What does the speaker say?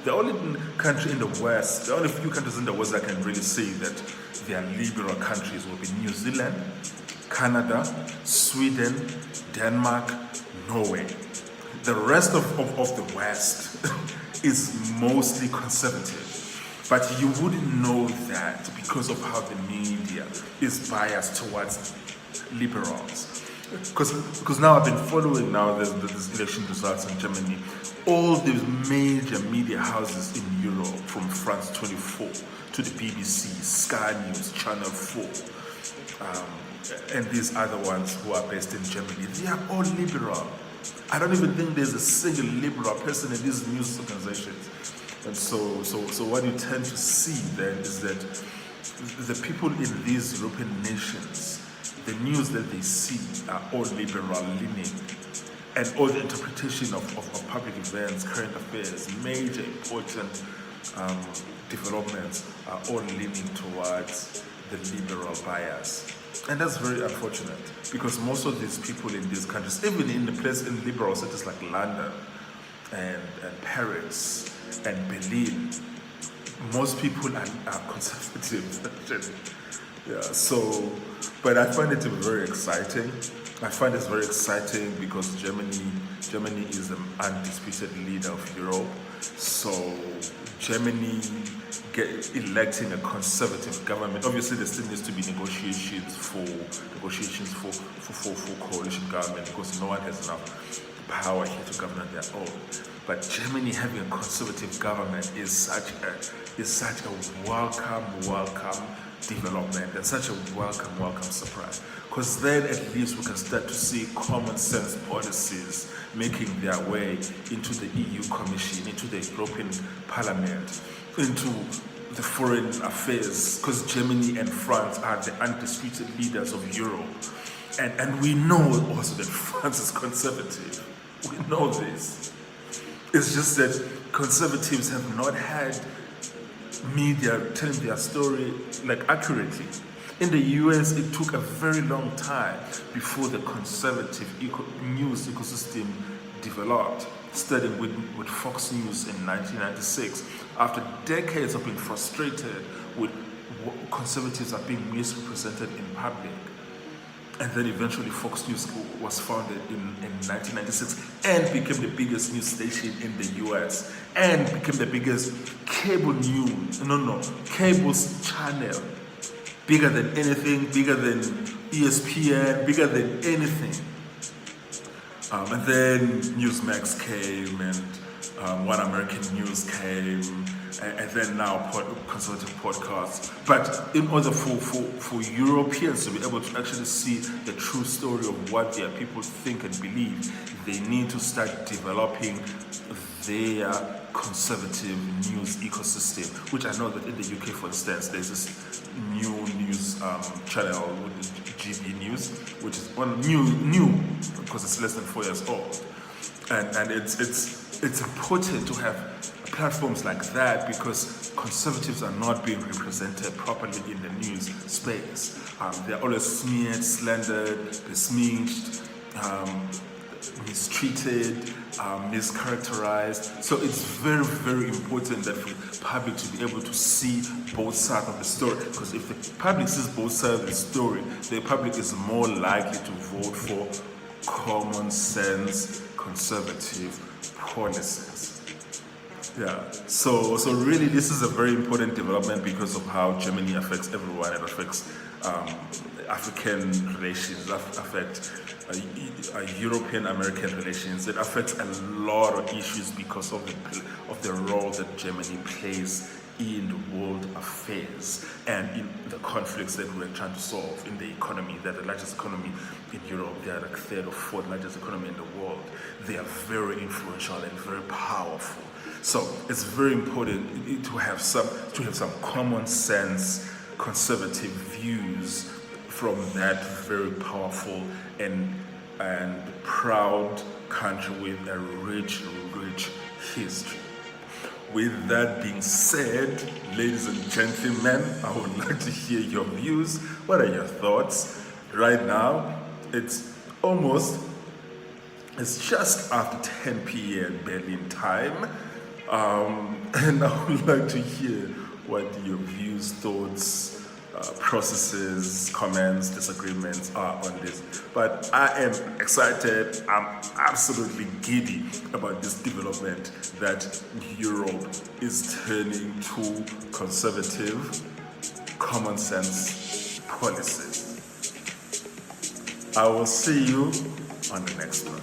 The only country in the West, the only few countries in the West that can really say that they are liberal countries will be New Zealand, Canada, Sweden, Denmark, Norway. The rest of the West is mostly conservative. But you wouldn't know that because of how the media is biased towards liberals. Because now I've been following now the election results in Germany. All the major media houses in Europe, from France 24 to the BBC, Sky News, Channel 4, and these other ones who are based in Germany, they are all liberal. I don't even think there's a single liberal person in these news organizations. And so what you tend to see then is that the people in these European nations, the news that they see are all liberal leaning, and all the interpretation of public events, current affairs, major important developments are all leaning towards the liberal bias. And that's very unfortunate, because most of these people in these countries, even in liberal cities like London and Paris and Berlin, most people are conservative. Yeah, so, but I find it very exciting. I find it very exciting because Germany is the undisputed leader of Europe. So Germany electing a conservative government. Obviously, there still needs to be negotiations for coalition government, because no one has enough power here to govern on their own. But Germany having a conservative government is such a welcome development, and such a welcome surprise. Because then at least we can start to see common sense policies making their way into the EU Commission, into the European Parliament, into the foreign affairs, because Germany and France are the undisputed leaders of Europe. And we know also that France is conservative. We know this. It's just that conservatives have not had media telling their story accurately. In the US, it took a very long time before the conservative news ecosystem developed, starting with Fox News in 1996. After decades of being frustrated with conservatives are being misrepresented in public. And then eventually Fox News was founded in 1996 and became the biggest news station in the US and became the biggest cable channel, bigger than anything, bigger than ESPN, bigger than anything. And then Newsmax came, and One American News came, and then now conservative podcasts. But in order for Europeans to be able to actually see the true story of what their people think and believe, they need to start developing their conservative news ecosystem, which I know that in the UK, for instance, there's this new news channel, GB News, which is new because it's less than 4 years old, and it's important to have platforms like that, because conservatives are not being represented properly in the news space. They're always smeared, slandered, besmirched, mistreated, mischaracterized. So it's very, very important that for the public to be able to see both sides of the story. Because if the public sees both sides of the story, the public is more likely to vote for common sense conservative policies. Yeah, so really this is a very important development because of how Germany affects everyone. It affects African relations, affects European-American relations. It affects a lot of issues because of the role that Germany plays in the world affairs and in the conflicts that we're trying to solve in the economy. They're the largest economy in Europe. They are the third or fourth largest economy in the world. They are very influential and very powerful. So it's very important to have some common sense conservative views from that very powerful and proud country with a rich history. With that being said, ladies and gentlemen, I would like to hear your views. What are your thoughts? Right now, it's just after 10 p.m. Berlin time. And I would like to hear what your views, thoughts, processes, comments, disagreements are on this. But I am excited, I'm absolutely giddy about this development that Europe is turning to conservative, common sense policies. I will see you on the next one.